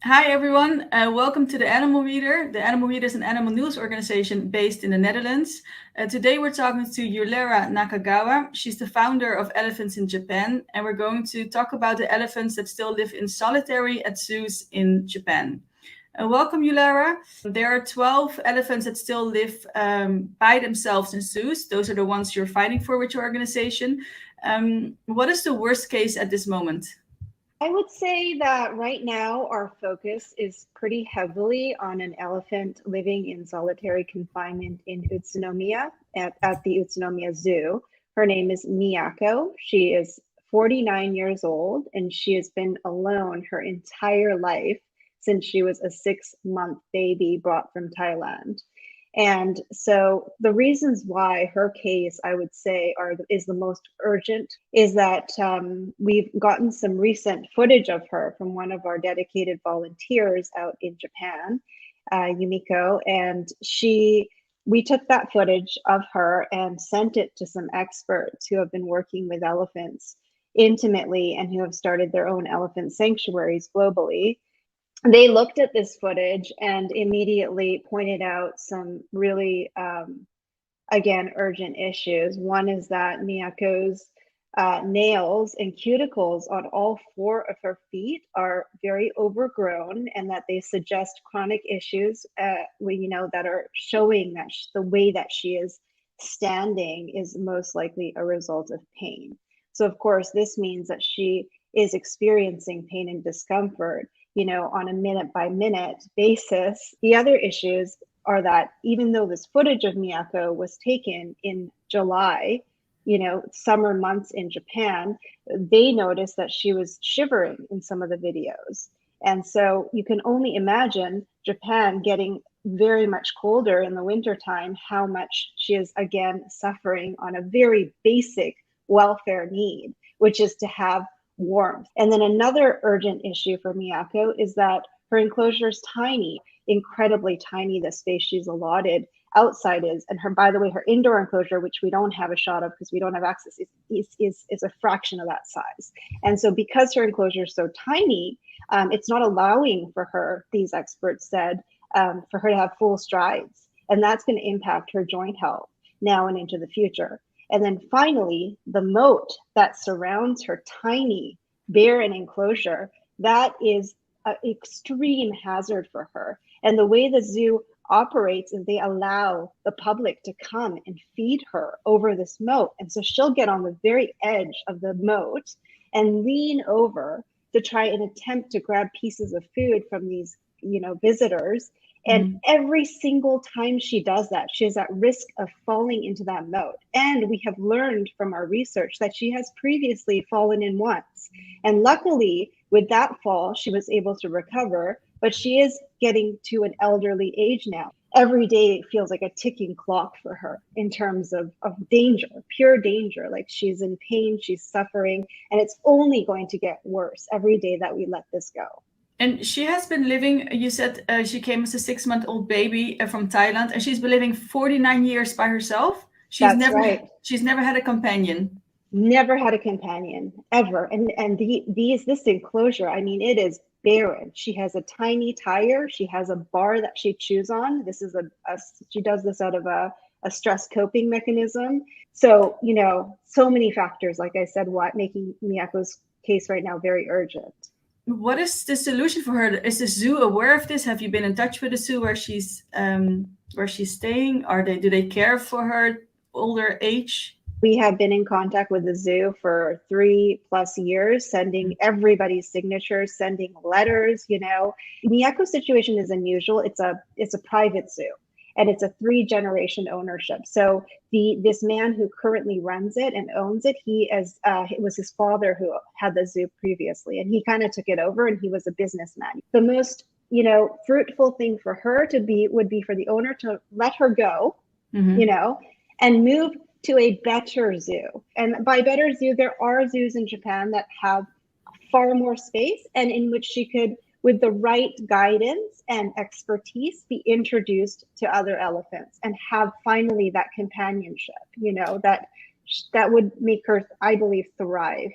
Hi everyone, welcome to the Animal Reader. The Animal Reader is an animal news organization based in the Netherlands. Today we're talking to Yulera Nakagawa. She's the founder of Elephants in Japan, and we're going to talk about the elephants that still live in solitary at zoos in Japan. Welcome, Yulera. There are 12 elephants that still live by themselves in zoos. Those are the ones you're fighting for with your organization. What is the worst case at this moment? I would say that right now our focus is pretty heavily on an elephant living in solitary confinement in Utsunomiya at the Utsunomiya Zoo. Her name is Miyako. She is 49 years old and she has been alone her entire life since she was a 6-month baby brought from Thailand. And so the reasons why her case, I would say, is the most urgent is that we've gotten some recent footage of her from one of our dedicated volunteers out in Japan, Yumiko, and we took that footage of her and sent it to some experts who have been working with elephants intimately and who have started their own elephant sanctuaries globally. They looked at this footage and immediately pointed out some really, again, urgent issues. One is that Miyako's nails and cuticles on all 4 of her feet are very overgrown and that they suggest chronic issues, that are showing that the way that she is standing is most likely a result of pain. So, of course, this means that she is experiencing pain and discomfort on a minute by minute basis. The other issues are that even though this footage of Miyako was taken in July, summer months in Japan, they noticed that she was shivering in some of the videos. And so you can only imagine Japan getting very much colder in the wintertime, how much she is again suffering on a very basic welfare need, which is to have warmth. And then another urgent issue for Miyako is that her enclosure is tiny, incredibly tiny, the space she's allotted outside is. And by the way, her indoor enclosure, which we don't have a shot of because we don't have access, is a fraction of that size. And so because her enclosure is so tiny, it's not allowing for her, these experts said, for her to have full strides. And that's going to impact her joint health now and into the future. And then finally, the moat that surrounds her tiny, barren enclosure, that is an extreme hazard for her. And the way the zoo operates is they allow the public to come and feed her over this moat. And so she'll get on the very edge of the moat and lean over to try and attempt to grab pieces of food from these, visitors. And every single time she does that, she is at risk of falling into that moat. And we have learned from our research that she has previously fallen in once. And luckily, with that fall, she was able to recover, but she is getting to an elderly age now. Every day feels like a ticking clock for her in terms of danger, pure danger. Like she's in pain, she's suffering, and it's only going to get worse every day that we let this go. And she has been living, you said she came as a 6-month-old baby from Thailand, and she's been living 49 years by herself. That's right. She's never had a companion. Never had a companion ever. And this enclosure, I mean, it is barren. She has a tiny tire. She has a bar that she chews on. This is she does this out of a stress coping mechanism. So, so many factors, like I said, making Miyako's case right now very urgent. What is the solution for her? Is the zoo aware of this? Have you been in touch with the zoo where she's staying? Do they care for her older age? We have been in contact with the zoo for 3+ years, sending everybody's signatures, sending letters. Miyako's situation is unusual. It's a private zoo, and it's a 3-generation ownership. So this man who currently runs it and owns it, it was his father who had the zoo previously, and he kind of took it over, and he was a businessman. The most fruitful thing for her would be for the owner to let her go, and move to a better zoo. And by better zoo, there are zoos in Japan that have far more space and in which she could, with the right guidance and expertise, be introduced to other elephants and have finally that companionship, that would make her, I believe, thrive.